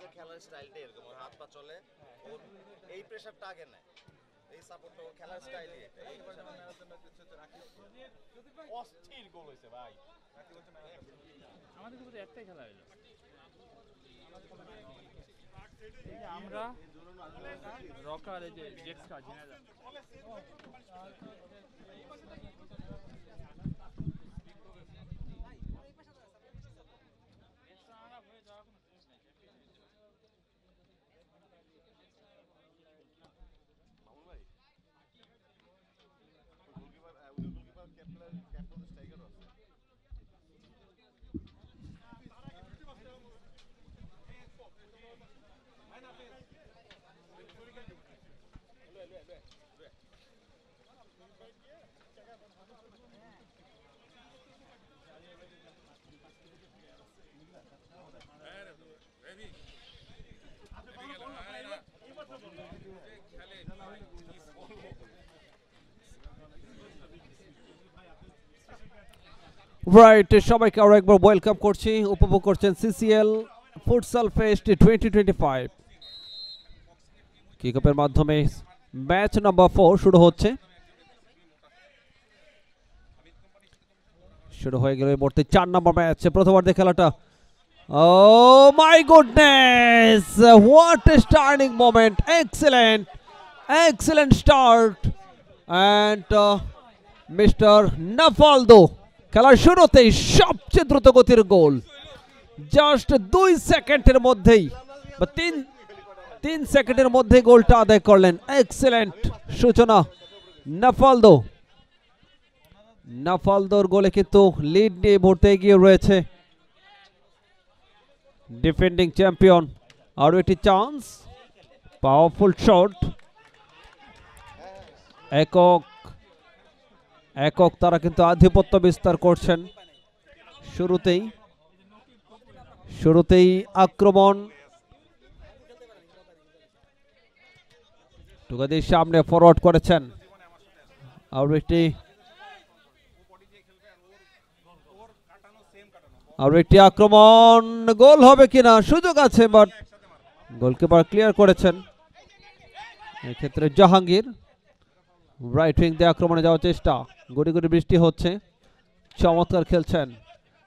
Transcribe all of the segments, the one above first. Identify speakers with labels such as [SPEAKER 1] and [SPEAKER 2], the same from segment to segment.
[SPEAKER 1] ওকে খেলার স্টাইলটা এরকম, ওর হাত পা চলে, ওর এই প্রেসারটা আগে নেয়, এই সাপোর্টটা ওর খেলার স্টাইলই এটা।
[SPEAKER 2] অস্থির গোল হয়েছে ভাই।
[SPEAKER 3] আমাদের কিন্তু একটাই খেলা হলো, এই যে আমরা রকার, এই যে জেক্সকা জিনাদা
[SPEAKER 4] রাইট, সবাইকে আরো একবার ওয়েলকাম করছি। উপভোগ করছেন সিসিএল ফুটসাল ফেস্ট 2025 কিকঅফের মাধ্যমে ম্যাচ নাম্বার 4 শুরু হচ্ছে। শুরু হয়ে গেল এই মুহূর্তে 4 নম্বর ম্যাচ, প্রথমার্ধে খেলাটা। Oh my goodness, what a starting moment, excellent start and mister নাফালদো খেলার শুরুতেই সবচেয়ে দ্রুত গতির গোল, জাস্ট 2 সেকেন্ডের মধ্যেই বা 3 সেকেন্ডের মধ্যে গোলটা আদায় করলেন। এক্সেলেন্ট সূচনা নাফালদোর গোলে কিন্তু লিড নিয়ে মুহূর্তে এগিয়ে রয়েছে ডিফেন্ডিং চ্যাম্পিয়ন। আরও একটি চান্স, পাওয়ারফুল শট, একক তারা কিন্তু আধিপত্য বিস্তার করছেন। শুরুতেই আক্রমণ, টুকাদির সামনে ফরওয়ার্ড করেছেন। আরও একটি আক্রমণ, গোল হবে কিনা, সুযোগ আছে, বাট গোলকিপার ক্লিয়ার করেছেন। এক্ষেত্রে জাহাঙ্গীর রাইট উইং দিয়ে আক্রমণে যাওয়ার চেষ্টা, গুড়ি গুড়ি বৃষ্টি হচ্ছে, চমৎকার খেলছেন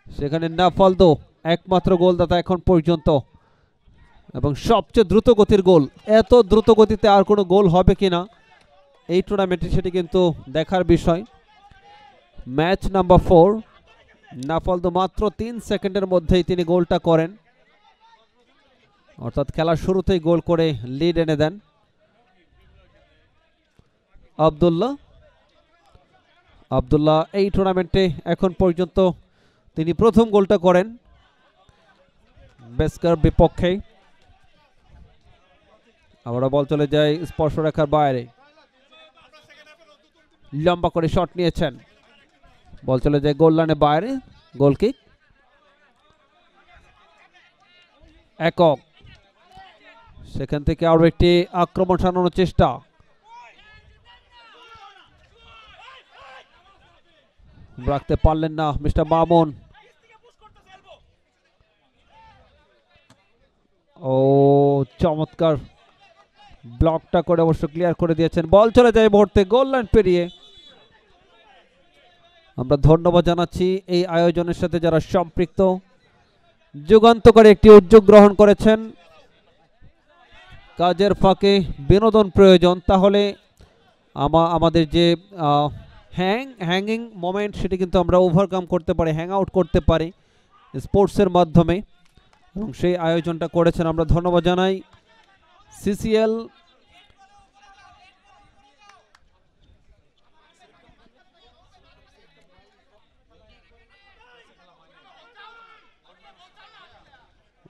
[SPEAKER 4] সেখানে নাফালদো, একমাত্র গোলদাতা এখন পর্যন্ত এবং সবচেয়ে দ্রুত গতির গোল। এত দ্রুত গতিতে আর কোনো গোল হবে কিনা এই টুর্নামেন্টে সেটি কিন্তু দেখার বিষয়। ম্যাচ নাম্বার 4, নাফালদো মাত্র 3 সেকেন্ডের মধ্যেই তিনি গোলটা করেন, অর্থাৎ খেলার শুরুতেই গোল করে লিড এনে দেন। আব্দুল্লাহ এই টুর্নামেন্টে এখন পর্যন্ত তিনি প্রথম গোলটা করেন বেস্কার বিপক্ষে। আবারও বল চলে যায় স্পর্শরেখার বাইরে, লম্বা করে শট নিয়েছেন, বল চলে যায় গোল লাইনের বাইরে, গোল কিক। একক, সেখান থেকে আরো একটি আক্রমণ সানানোর চেষ্টা, রাখতে পারলেন না মিস্টার মামুন। ও চমৎকার ব্লকটা করে অবশ্য ক্লিয়ার করে দিয়েছেন, বল চলে যায় মুহূর্তে গোল লাইন পেরিয়ে। আমরা ধন্যবাদ জানাচ্ছি এই আয়োজনের সাথে যারা সম্পৃক্ত, যুগান্তকারী একটি উদ্যোগ গ্রহণ করেছেন। কাজের ফাঁকে বিনোদন প্রয়োজন, তাহলে আমাদের যে হ্যাঙ্গিং মোমেন্ট সেটি কিন্তু আমরা ওভারকাম করতে পারি, হ্যাং আউট করতে পারি স্পোর্টসের মাধ্যমে, এবং সেই আয়োজনটা করেছেন। আমরা ধন্যবাদ জানাই সিসিএল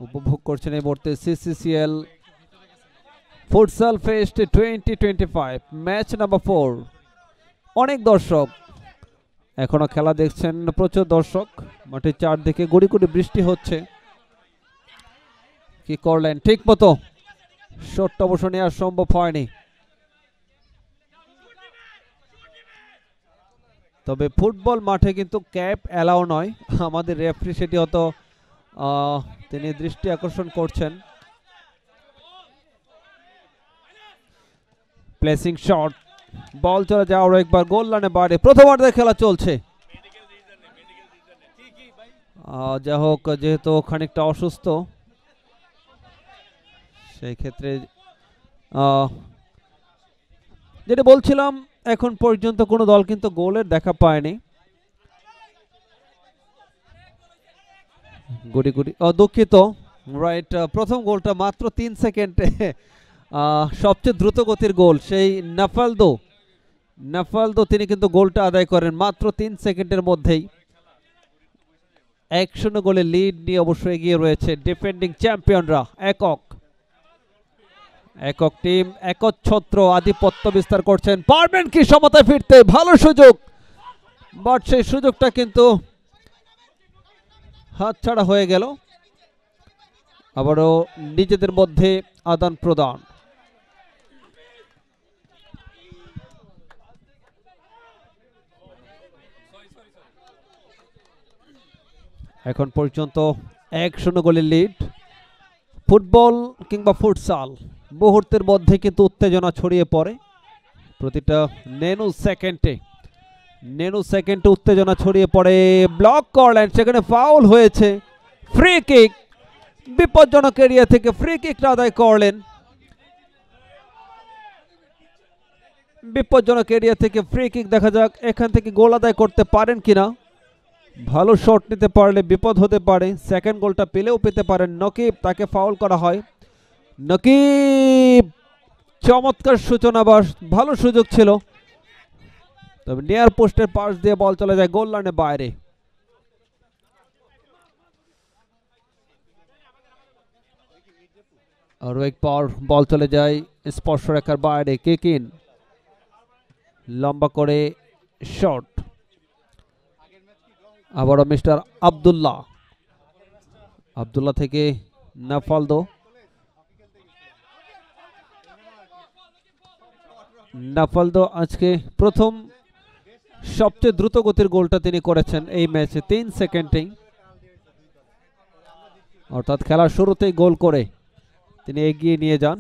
[SPEAKER 4] উপভোগ করছেন এই মুহূর্তে CCl futsal fest 2025 match number 4। অনেক দর্শক এখনো খেলা দেখছেন, প্রচুর দর্শক মাঠের চারদিকে, গুড়ি গুড়ি বৃষ্টি হচ্ছে। কি করলেন, ঠিক মতো শটটা অবশ্য নেওয়া সম্ভব হয়নি, তবে ফুটবল মাঠে কিন্তু ক্যাপ অ্যালাউ নয়। আমাদের রেফারি সেটি হয়তো তিনি দৃষ্টি আকর্ষণ করছেন। প্লেসিং শট, বল চলে যায় আরো একবার গোল লাইনে বাইরে। প্রথমার্ধের খেলা চলছে। যাই হোক, যেহেতু খানিকটা অসুস্থ, সেই ক্ষেত্রে যেটা বলছিলাম, এখন পর্যন্ত কোনো দল কিন্তু গোলের দেখা পায়নি। গুডি গুডি, দুঃখিত, রাইট, প্রথম গোলটা মাত্র 3 সেকেন্ডে, সবচেয়ে দ্রুত গতির গোল সেই নাফালদো তিনি কিন্তু গোলটা আদায় করেন মাত্র 3 সেকেন্ডের মধ্যেই। 1-0 গোলে লিড নিয়ে অবশ্যই এগিয়ে রয়েছে ডিফেন্ডিং চ্যাম্পিয়নরা। একক টিম একচ্ছত্র আধিপত্য বিস্তার করছেন। পারবেন কি সমতায় ফিরতে? ভালো সুযোগ, বাট সেই সুযোগটা কিন্তু হাতছাড়া হয়ে গেল। আবারও নিজেদের মধ্যে আদান প্রদান। এখন পর্যন্ত 1-0 গোলের লিড। ফুটবল কিংবা ফুটসাল মুহূর্তের মধ্যে কিন্তু উত্তেজনা ছড়িয়ে পড়ে। প্রতিটা নেনু সেকেন্ডে উত্তেজনা ছড়িয়ে পড়ে। ব্লক করলেন, সেখানে ফাউল হয়েছে। ফ্রি কিক, বিপজ্জনক এরিয়া থেকে ফ্রি কিকটা আদায় করলেন। বিপজ্জনক এরিয়া থেকে ফ্রি কিক, দেখা যাক এখান থেকে গোল আদায় করতে পারেন কিনা। ভালো শট নিতে পারলে বিপদ হতে পারে। সেকেন্ড গোলটা পেলেও পেতে পারেন নকিব, তাকে ফাউল করা হয়। নকিব, চমৎকার সূচনা, বা ভালো সুযোগ ছিল, তবে নিয়ার পোস্টের পাশ দিয়ে বল চলে যায় গোল লাইনের বাইরে। আরো একবার বল চলে যায় স্পর্শরেখার বাইরে। কিক ইন, লম্বা করে শট। আবারও মিস্টার আব্দুল্লাহ থেকে নাফালদো আজকে প্রথম সবচেয়ে দ্রুত গতির গোলটা তিনি করেছেন এই ম্যাচে 3 সেকেন্ডেই, অর্থাৎ খেলার শুরুতেই গোল করে তিনি এগিয়ে নিয়ে যান।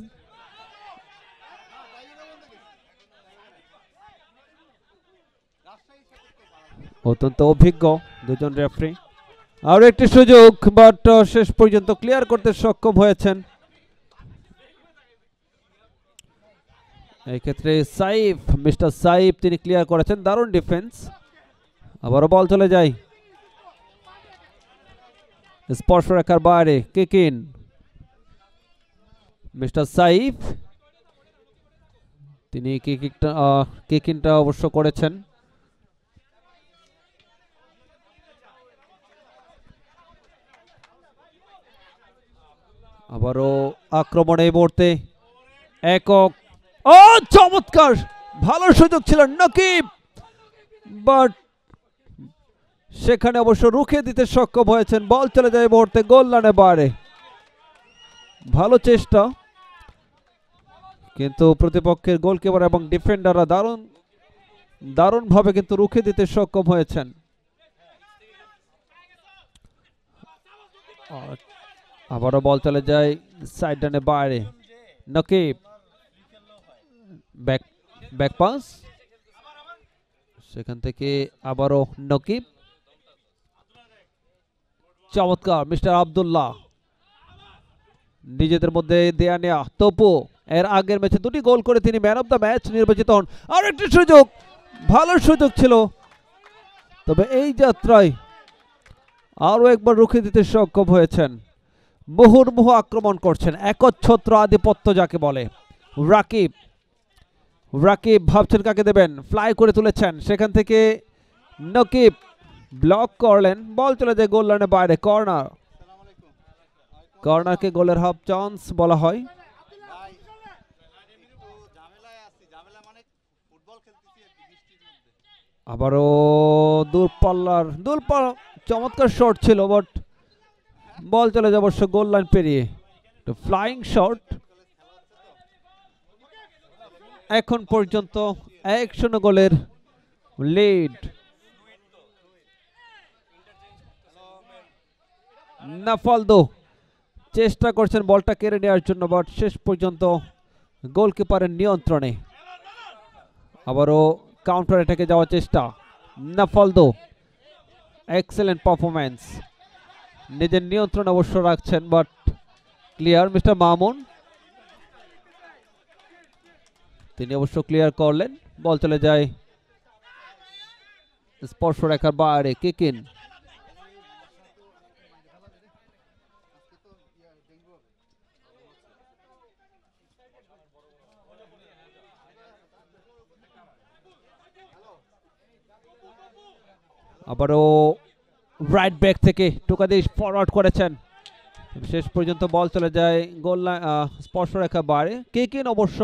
[SPEAKER 4] অত্যন্ত অভিজ্ঞ দুজন রেফারি। আরো একটি সুযোগ, বাট শেষ পর্যন্ত ক্লিয়ার করতে সক্ষম হয়েছেন। এই ক্ষেত্রে মিস্টার সাইফ তিনি ক্লিয়ার করেছেন, দারুণ ডিফেন্স। আবারও বল চলে যায় স্পর্শরেখার বাইরে। কিক ইন, মিস্টার সাইফ তিনি কিক ইনটা অবশ্য করেছেন। আবারও আক্রমণে এই মুহূর্তে একক, চমৎকার ভালো সুযোগ ছিল নকিব, বাট সেখানে অবশ্য রুখে দিতে সক্ষম হয়েছেন। বল চলে যায় এই মুহূর্তে গোল লাইনের বাইরে। ভালো চেষ্টা, কিন্তু প্রতিপক্ষের গোলকিপার এবং ডিফেন্ডাররা দারুণভাবে কিন্তু রুখে দিতে সক্ষম হয়েছেন। আবারও বল চলে যায় সাইড লাইনের বাইরে। নকিব, ব্যাক পাস, সেখান থেকে আবারও নকিব, চমৎকার মিস্টার আব্দুল্লাহ, নিজেদের মধ্যে দেয়া নেয়া। তপু এর আগের ম্যাচে 2টি গোল করে তিনি ম্যান অফ দ্য ম্যাচ নির্বাচিত হন। আর একটি সুযোগ, ভালো সুযোগ ছিল, তবে এই যাত্রায় আরো একবার রুখে দিতে সক্ষম হয়েছেন। মুহুর্মুহু আক্রমণ করছেন, একচ্ছত্র আধিপত্য যাকে বলে। রাকিব ভাবছেন কাকে দেবেন, ফ্লাই করে তুলেছেন, সেখান থেকে নকিব ব্লক করলেন, বল চলে যায় গোল লাইনের বাইরে। কর্নারকে গোলের হাফ চান্স বলা হয়। আবারও দূরপাল্লার চমৎকার শট ছিল, বাট বল চলে যায় অবশ্য গোল লাইন পেরিয়ে। Flying shot. এখন পর্যন্ত 1-0 গোলের লিড। নাফালদো চেষ্টা করছেন বলটা কেড়ে নেওয়ার জন্য, বাট শেষ পর্যন্ত গোলকিপারের নিয়ন্ত্রণে। আবারও কাউন্টার অ্যাটাকে যাওয়ার চেষ্টা, নাফালদো এক্সেলেন্ট পারফরম্যান্স, নিজের নিয়ন্ত্রণ অবশ্য রাখছেন বাট ক্লিয়ার মিস্টার মামুন, তিনি অবশ্য ক্লিয়ার করলেন, বল চলে যায় স্পর্শ রেখার বাইরে, কিক ইন। আবারও রাইট ব্যাক থেকে টোকাদিশ ফরওয়ার্ড করেছেন, শেষ পর্যন্ত বল চলে যায় গোল লাইন স্পর্শ রেখা বাইরে, কিক ইন অবশ্য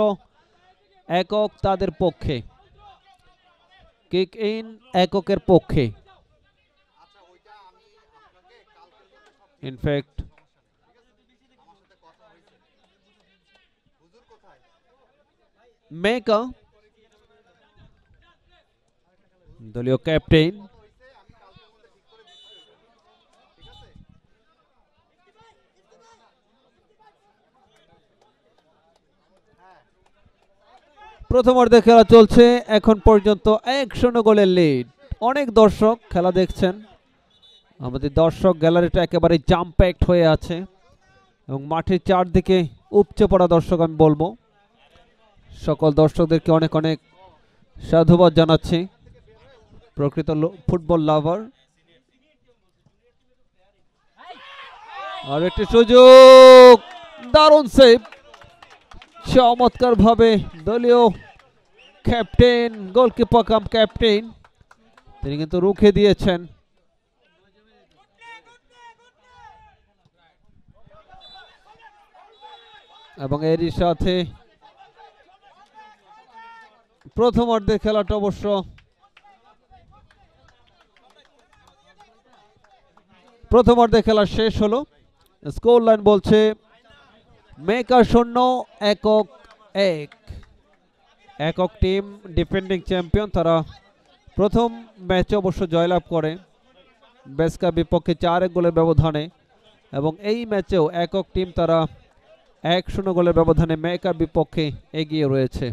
[SPEAKER 4] একক তাদের পক্ষে, কিক ইন এককের পক্ষে। ইনফ্যাক্ট মেকা দলীয় ক্যাপ্টেন প্রথমার্ধে খেলা চলছে, এখন পর্যন্ত 1-0 গোলের লিড। অনেক দর্শক খেলা দেখছেন, আমাদের দর্শক গ্যালারিটা একেবারে জাম প্যাকড হয়ে আছে এবং মাঠের চারদিকে উপচে পড়া দর্শক। আমি বলবো সকল দর্শকদেরকে অনেক অনেক সাধুবাদ জানাচ্ছি, প্রকৃত ফুটবল লাভার। আর একটি সুযোগ, দারুণ সেভ, চমৎকার ভাবে দলীয় ক্যাপ্টেন, গোলকিপার কাম ক্যাপ্টেন, তিনি কিন্তু রুখে দিয়েছেন। এবং এরই সাথে প্রথমার্ধের খেলাটা অবশ্য খেলা শেষ হলো। স্কোর লাইন বলছে মেকা 0 একক 1। একক টিম ডিফেন্ডিং চ্যাম্পিয়ন, তারা প্রথম ম্যাচে অবশ্য জয়লাভ করে বেসকা বিপক্ষে 4-1 গোলের ব্যবধানে, এবং এই ম্যাচেও একক টিম তারা 1-0 গোলের ব্যবধানে মেকার বিপক্ষে এগিয়ে রয়েছে।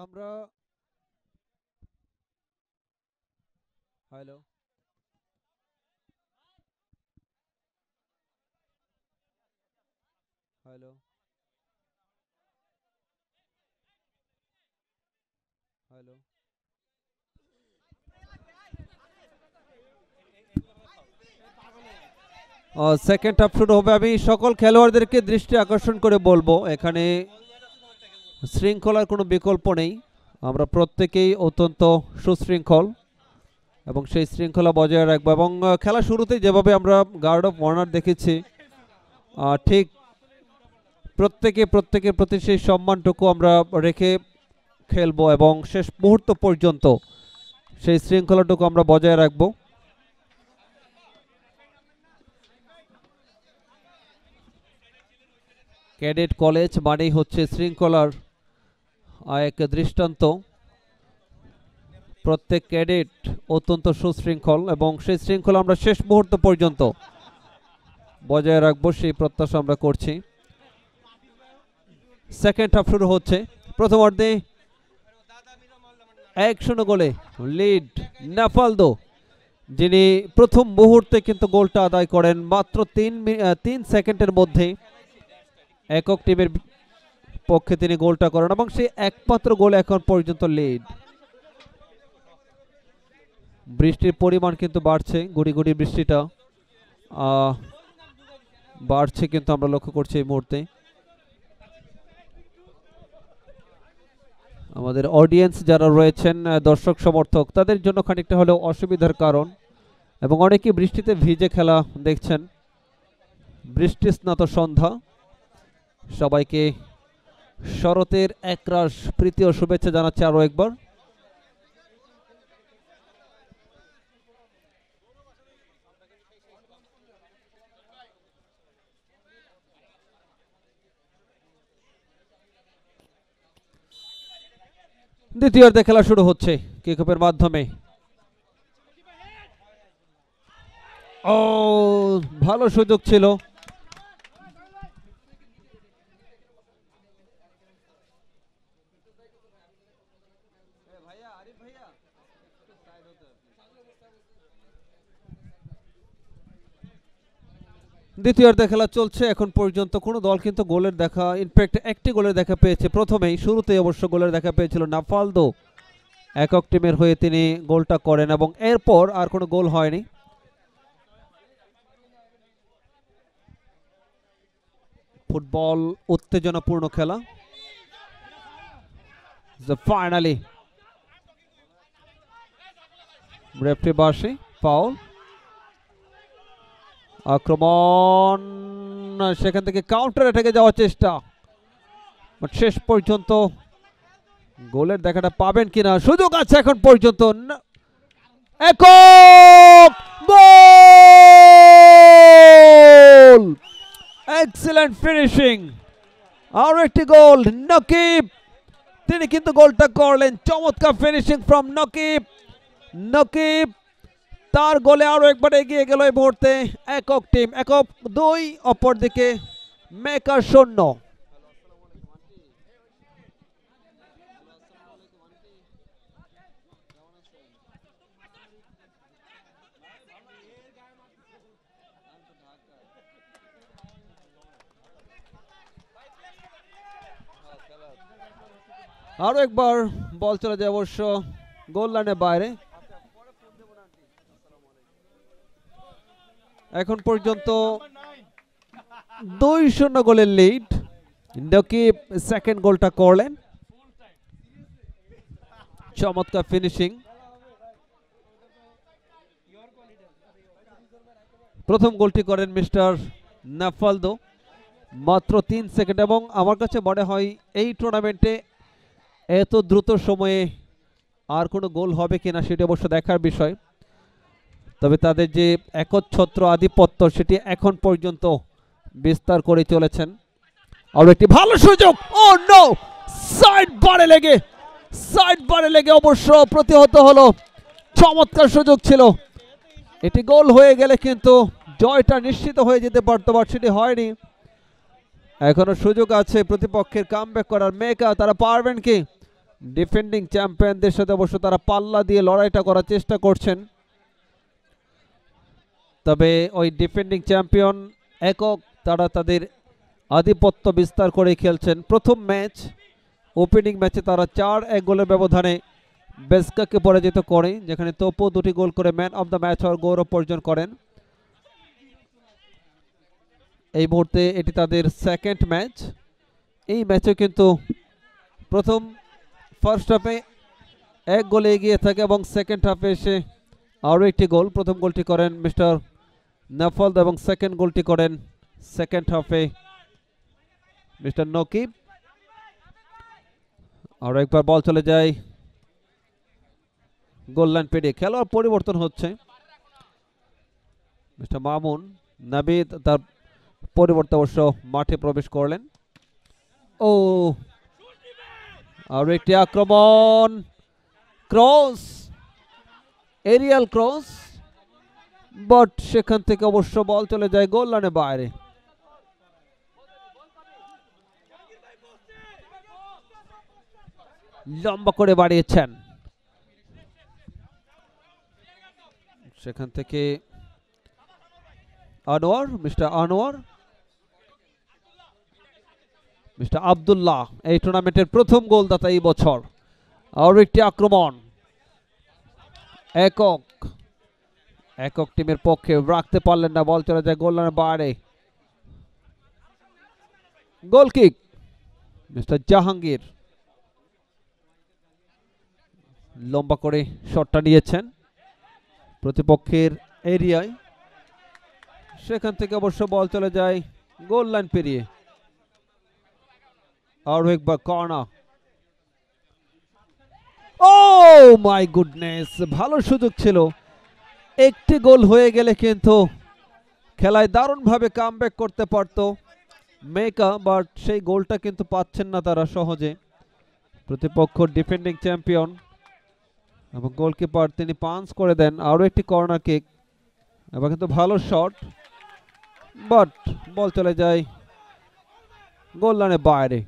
[SPEAKER 4] আমরা hello hello hello second half শুরু হবে। আমি সকল খেলোয়াড়দেরকে দৃষ্টি আকর্ষণ করে বলবো, এখানে শৃঙ্খলার কোনো বিকল্প নেই, আমরা প্রত্যেকেই অত্যন্ত সুশৃঙ্খল এবং সেই শৃঙ্খলা বজায় রাখবো। এবং খেলা শুরুতেই যেভাবে আমরা গার্ড অফ অনার দেখেছি, ঠিক প্রত্যেকের প্রতি সেই সম্মানটুকু আমরা রেখে খেলবো এবং শেষ মুহূর্ত পর্যন্ত সেই শৃঙ্খলাটুকু আমরা বজায় রাখবো। ক্যাডেট কলেজ মানেই হচ্ছে শৃঙ্খলার এক দৃষ্টান্ত। প্রত্যেক ক্যাডেট অত্যন্ত সুশৃঙ্খল এবং সেই শৃঙ্খলা আমরা শেষ মুহূর্ত পর্যন্ত বজায় রাখবো, সেই প্রত্যাশা আমরা করছি। সেকেন্ড হাফ শুরু হচ্ছে। প্রথমার্ধে 1-0 গোলে লিড নাফালদো, যিনি প্রথম মুহূর্তে কিন্তু গোলটা আদায় করেন মাত্র 3 সেকেন্ডের মধ্যে। একক টিমের পক্ষে তিনি গোলটা করেন এবং সেই একমাত্র গোলে এখন পর্যন্ত লিড। বৃষ্টির পরিমাণ কিন্তু বাড়ছে, গুড়ি গুড়ি বৃষ্টিটা বাড়ছে কিন্তু আমরা লক্ষ্য করছি এই মুহূর্তে। আমাদের অডিয়েন্স যারা রয়েছেন, দর্শক সমর্থক, তাদের জন্য খানিকটা হলেও অসুবিধার কারণ, এবং অনেকেই বৃষ্টিতে ভিজে খেলা দেখছেন। বৃষ্টি স্নাত সন্ধ্যা, সবাইকে শরতের একরাশ প্রীতি ও শুভেচ্ছা জানাচ্ছি আরো একবার। দ্বিতীয়ার্ধে খেলা শুরু হচ্ছে কিকঅফের মাধ্যমে। ও ভালো সুযোগ ছিল, দ্বিতীয়ার্ধে খেলা চলছে। এখন পর্যন্ত কোনো দল কিন্তু গোলের দেখা, ইনফ্যাক্ট একটি গোলের দেখা পেয়েছে প্রথমেই, শুরুতেই অবশ্য গোলের দেখা পেয়েছিল নাফালদো, একক টিমের হয়ে তিনি গোলটা করেন এবং এরপর আর কোনো গোল হয়নি। ফুটবল উত্তেজনাপূর্ণ খেলা। ফাইনালি রেফারি বাসি ফাউল। আক্রমণ, সেখান থেকে কাউন্টার অ্যাটাকে যাওয়ার চেষ্টা, বাট শেষ পর্যন্ত গোলের দেখাটা পাবেন কিনা, সুযোগ আছে এখন পর্যন্ত। একক গোল, এক্সিলেন্ট ফিনিশিং, আর একটি গোল নকিব, তিনি কিন্তু গোলটা করলেন। চমৎকার ফিনিশিং ফ্রম নকিব। নকিব তার গোলে আরো একবার এগিয়ে গেল এই মুহূর্তে একক টিম, একক 2, অপরদিকে মেকার 0। আরো একবার বল চলে যায় অবশ্য গোল লাইনের বাইরে। এখন পর্যন্ত 2-0 গোলের লিড। নকিব সেকেন্ড গোলটা করলেন, চমৎকার ফিনিশিং। প্রথম গোলটি করেন মিস্টার নাফালদো মাত্র 3 সেকেন্ড, এবং আমার কাছে মনে হয় এই টুর্নামেন্টে এত দ্রুত সময়ে আর কোনো গোল হবে কিনা সেটি অবশ্য দেখার বিষয়। তবে তাদের যে একচ্ছত্র আধিপত্য সেটি এখন পর্যন্ত বিস্তার করে চলেছেন। আর একটি ভালো সুযোগ, ও নো, সাইড বারে লেগে অবশ্য প্রতিহত হলো। চমৎকার সুযোগ ছিল, এটি গোল হয়ে গেলে কিন্তু জয়টা নিশ্চিত হয়ে যেতে পারত, বাট সেটি হয়নি। এখনো সুযোগ আছে প্রতিপক্ষের কামব্যাক করার। মেকা তারা পারবেন কি? ডিফেন্ডিং চ্যাম্পিয়নদের সাথে অবশ্য তারা পাল্লা দিয়ে লড়াইটা করার চেষ্টা করছেন, তবে ওই ডিফেন্ডিং চ্যাম্পিয়ন একক তারা তাদের আধিপত্য বিস্তার করে খেলছেন। প্রথম ম্যাচ, ওপেনিং ম্যাচে তারা 4-1 গোলের ব্যবধানে বেসকাকে পরাজিত করে, যেখানে তোপো 2টি গোল করে ম্যান অফ দ্য ম্যাচ হওয়ার গৌরব অর্জন করেন। এই মুহূর্তে এটি তাদের সেকেন্ড ম্যাচ। এই ম্যাচে কিন্তু প্রথম ফার্স্ট হাফে 1 গোলে এগিয়ে থাকে এবং সেকেন্ড হাফে এসে আরও একটি গোল। প্রথম গোলটি করেন মিস্টার নাফালদো এবং সেকেন্ড গোলটি করেন সেকেন্ড হাফে মিস্টার নকিব। আরও একবার বল চলে যায় গোল লাইন পেরিয়ে। খেলোয়াড় পরিবর্তন হচ্ছে, মিস্টার মামুন নাবিদ তার পরিবর্তে অবশ্য মাঠে প্রবেশ করলেন। ও আর একটি আক্রমণ, ক্রস, এরিয়াল ক্রস, বাট সেখান থেকে অবশ্য বল চলে যায় গোল লাইনের বাইরে। লম্বা করে বাড়িয়েছেন, সেখান থেকে আনোয়ার, মিস্টার আব্দুল্লাহ, এই টুর্নামেন্টের প্রথম গোলদাতা এই বছর। আর একটি আক্রমণ, একক একক টিমের পক্ষে রাখতে পারলেন না, বল চলে যায় গোল লাইনের বাইরে। গোল কিক মিস্টার জাহাঙ্গীর লম্বা করে শটটা নিয়েছেন প্রতিপক্ষের এরিয়ায়, সেখান থেকে অবশ্য বল চলে যায় গোল লাইন পেরিয়ে। আরো একবার কর্নার। ও মাই গুডনেস, ভালো সুযোগ ছিল, একটি গোল হয়ে গেলে কিন্তু খেলায় দারুণভাবে কামব্যাক করতে পারতো মেকা, বাট সেই গোলটা কিন্তু পাচ্ছেন না তারা সহজে। প্রতিপক্ষ ডিফেন্ডিং চ্যাম্পিয়ন এবং গোলকিপার তিনি পাঞ্চ করে দেন। আরও একটি কর্নার কিক এবং কিন্তু ভালো শট, বাট বল চলে যায় গোল লাইনের বাইরে।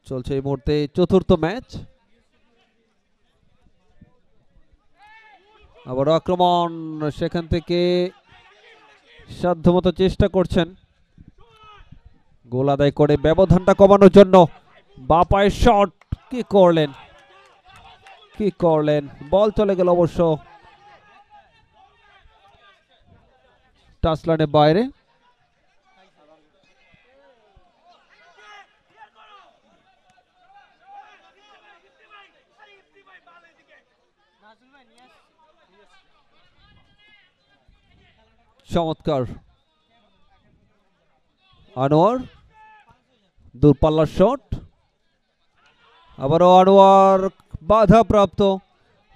[SPEAKER 4] চলছে এই মুহূর্তে চতুর্থ ম্যাচ। আবার আক্রমণ, সেখান থেকে সাধ্যমতো চেষ্টা করছেন গোল আদায় করে ব্যবধানটা কমানোর জন্য। বাঁ পায়ের শট, কি করলেন, বল চলে গেল অবশ্য টাচ লাইনের বাইরে। চমৎকার আনোয়ার, দূরপাল্লার শট, আবারও আনোয়ার বাধা প্রাপ্ত,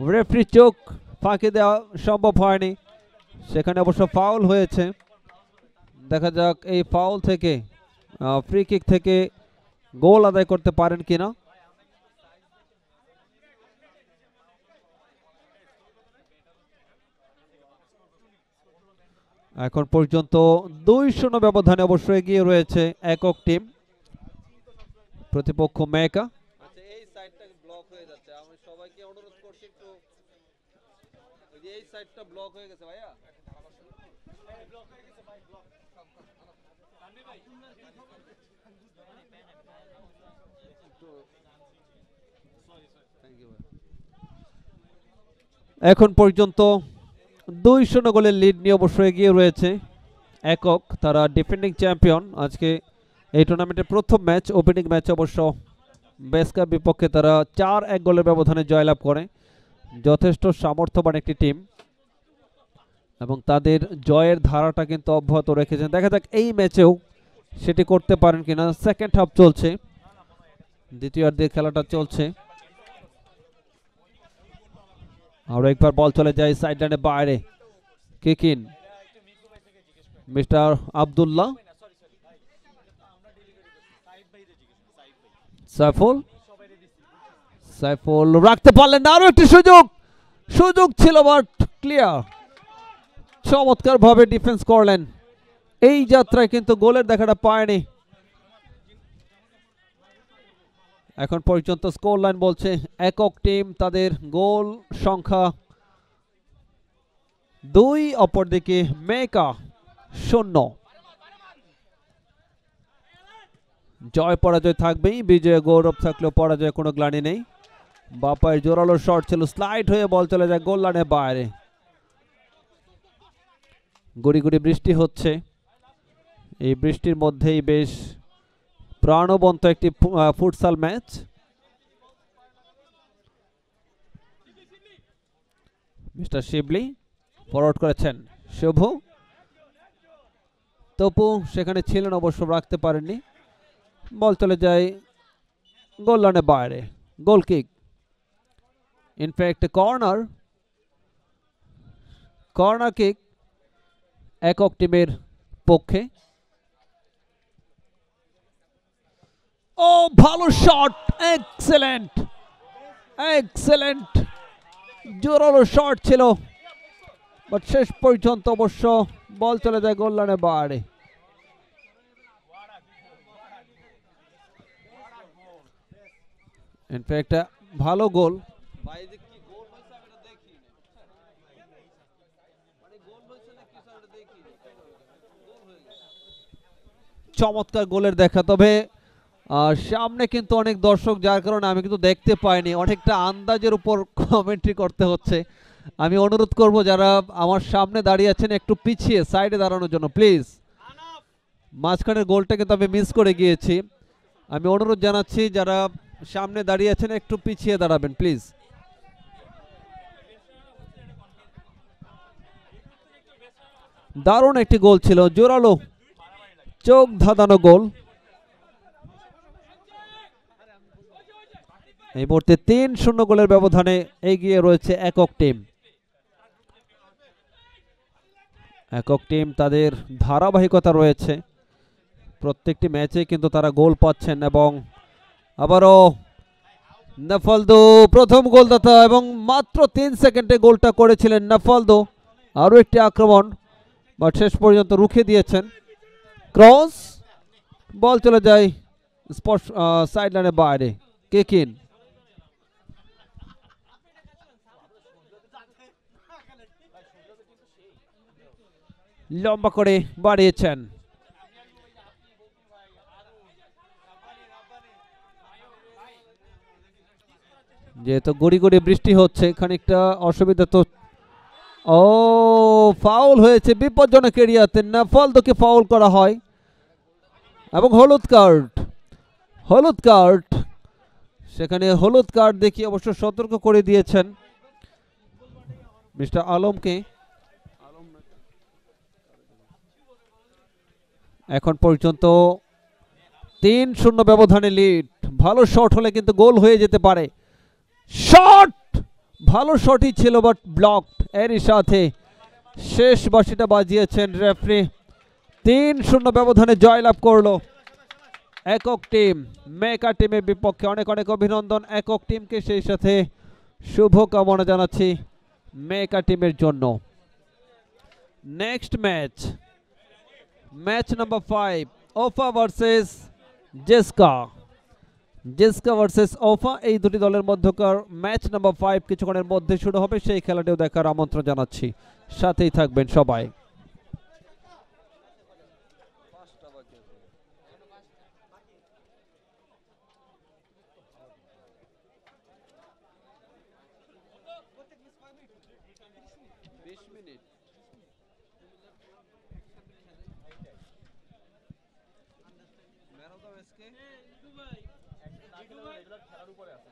[SPEAKER 4] রেফারি চোখ ফাঁকি দেওয়া সম্ভব হয়নি, সেখানে অবশ্য ফাউল হয়েছে। দেখা যাক এই ফাউল থেকে ফ্রি কিক থেকে গোল আদায় করতে পারেন কিনা। এখন পর্যন্ত 2-0 ব্যবধানে অবশ্য এগিয়ে রয়েছে একক টিম, প্রতিপক্ষ মেকা। এই সাইডটা ব্লক হয়ে যাচ্ছে, আমি সবাইকে অনুরোধ করছি একটু, এই সাইডটা ব্লক হয়ে গেছে ভাইয়া। এখন পর্যন্ত 2-0 গোলের লিড নিয়ে অবশ্য এগিয়ে রয়েছে একক, তারা ডিফেন্ডিং চ্যাম্পিয়ন। আজকে এই টুর্নামেন্টের প্রথম ম্যাচ, ওপেনিং ম্যাচ অবশ্য বেসকার বিপক্ষে তারা 4-1 গোলের ব্যবধানে জয়লাভ করে। যথেষ্ট সামর্থ্যবান একটি টিম এবং তাদের জয়ের ধারাটা কিন্তু অব্যাহত রেখেছেন। দেখা যাক এই ম্যাচেও সেটি করতে পারেন কিনা। সেকেন্ড হাফ চলছে, দ্বিতীয়ার্ধে খেলাটা চলছে। আরো একবার বল চলে যায় সাইড লাইনের বাইরে, kick in mister Abdullah. Saiful রাখতে পারলেন না, আরো একটি সুযোগ ছিল বাট ক্লিয়ার। চমৎকার ভাবে ডিফেন্স করলেন, এই যাত্রায় কিন্তু গোলের দেখাটা পায়নি। এখন পর্যন্ত স্কোর লাইন বলছে একক টিম তাদের গোল সংখ্যা 2, অপরদিকে মেকা 0। জয় পরাজয় থাকবেই, বিজয় গৌরব থাকলেও পরাজয় কোনো গ্লানি নেই। বাপায়ের জোরালো শট ছিল, স্লাইড হয়ে বল চলে যায় গোল লাইনের বাইরে। গুড়ি গুড়ি বৃষ্টি হচ্ছে, এই বৃষ্টির মধ্যেই বেশ প্রাণবন্ত একটি ফুটসাল ম্যাচ। মিস্টার শিবলি ফরওয়ার্ড করেছেন, শুভ তপু সেখানে ছিলেন, অবশ্য রাখতে পারেননি, বল চলে যায় গোল লাইনের বাইরে। গোল কিক, ইনফ্যাক্ট কর্নার কিক একক টিমের পক্ষে। ও ভালো শট, এক্সেলেন্ট জোরালো শট ছিল, বাট শেষ পর্যন্ত অবশ্য বল চলে যায় গোল লাইনের বাইরে। ইনফ্যাক্ট ভালো গোল, চমৎকার গোলের দেখা। তবে আর সামনে কিন্তু অনেক দর্শক, যার কারণে আমি কিন্তু দেখতে পাইনি, অনেকটা আন্দাজের উপর কমেন্ট্রি করতে হচ্ছে। আমি অনুরোধ করব যারা আমার সামনে দাঁড়িয়ে আছেন একটু পিছিয়ে সাইডে দাঁড়ানোর জন্য প্লিজ। মাঝখানের গোলটা কিন্তু আমি মিস করে গিয়েছি। আমি অনুরোধ জানাচ্ছি যারা সামনে দাঁড়িয়ে আছেন একটু পিছিয়ে দাঁড়াবেন প্লিজ। দারুণ একটি গোল ছিল, জোরালো চোখ ধাঁধানো গোল। এই মুহূর্তে 3-0 গোলের ব্যবধানে এগিয়ে রয়েছে একক টিম। একক টিম তাদের ধারাবাহিকতা রয়েছে, প্রত্যেকটি ম্যাচে কিন্তু তারা গোল পাচ্ছেন। এবং আবারও নাফালদো প্রথম গোলদাতা, এবং মাত্র 3 সেকেন্ডে গোলটা করেছিলেন নাফালদো। আরও একটি আক্রমণ, বাট শেষ পর্যন্ত রুখে দিয়েছেন। ক্রস, বল চলে যায় স্পট সাইড লাইনের বাইরে, কিক ইন। লম্বা করে বাড়িয়েছেন। যেহেতু গড়ি গড়ি বৃষ্টি হচ্ছে, খানিকটা অসুবিধা তো। ও, ফাউল হয়েছে বিপজ্জনক এরিয়াতে, নাফালদোকে ফাউল করা হয় এবং হলুদ কার্ড। হলুদ কার্ড, সেখানে হলুদ কার্ড দেখিয়ে অবশ্য সতর্ক করে দিয়েছেন মিস্টার আলমকে। এখন পর্যন্ত 3-0 ব্যবধানে লিড। ভালো শট হলে কিন্তু গোল হয়ে যেতে পারে। শট, ভালো শটই ছিল বাট ব্লকড। এরই সাথে শেষ বাঁশিটা বাজিয়েছেন রেফারি। 3-0 ব্যবধানে জয়লাভ করলো একক টিম মেকা টিমের বিপক্ষে। অনেক অনেক অভিনন্দন একক টিমকে, সেই সাথে শুভকামনা জানাচ্ছি মেকা টিমের জন্য। Next match number 5, ওফা versus জেসকা। জেসকা versus ওফা, এই দুটি দলের মধ্যকার ম্যাচ নাম্বার 5 কিছুক্ষণের মধ্যে শুরু হবে। সেই খেলাটিও দেখার আমন্ত্রণ জানাচ্ছি, সাথেই থাকবেন সবাই।
[SPEAKER 2] খেলার উপরে আছে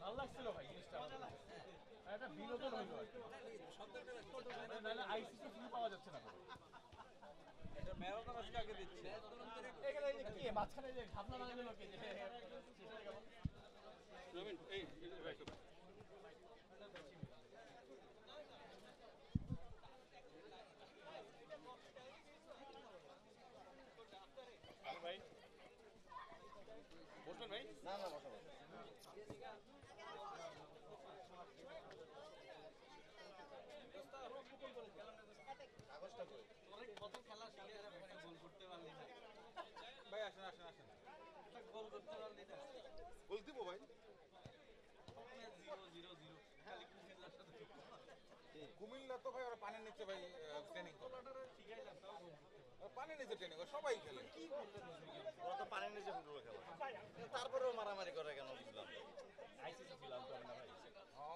[SPEAKER 2] ভালো লাগছিল ভাই জিনিসটা, একটা বিনোদন হইলো আর কি। নাহলে আইসিসি ফ্রি পাওয়া যাচ্ছে না। এটা ম্যারাথন আজকে আগে দিচ্ছে এখানে, এই যে কি মাঝখানে যে ঘাবলা লাগালো লোকে যে রবিন এই ভাই ভাই বসবেন ভাই? না না বসো। ভাই আসেন আসেন আসেন, গোল করতে পারলি না, গোল দিব ভাই। কুমিল্লা তো ভাই ওরা পানির নিচে ভাই ট্রেনিং করে, পানির নিচে ট্রেনিং করে, সবাই খেলে। কি বললেন,
[SPEAKER 1] ওরা তো পানির নিচে ফুটবল খেলে, তারপরেও মারামারি করে কেন বুঝলাম।
[SPEAKER 2] আইসিসি ছিলাম তো না ভাই। ও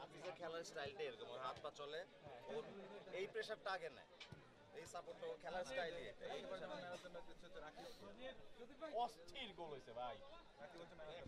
[SPEAKER 1] আফিসের খেলার স্টাইলটা এরকম, ওর হাত পা চলে, ওর এই প্রেশারটা আগে নেয়, এই সাপোর্টটা ওর খেলার স্টাইলই এটা।
[SPEAKER 2] অস্থির গোল হয়েছে ভাই।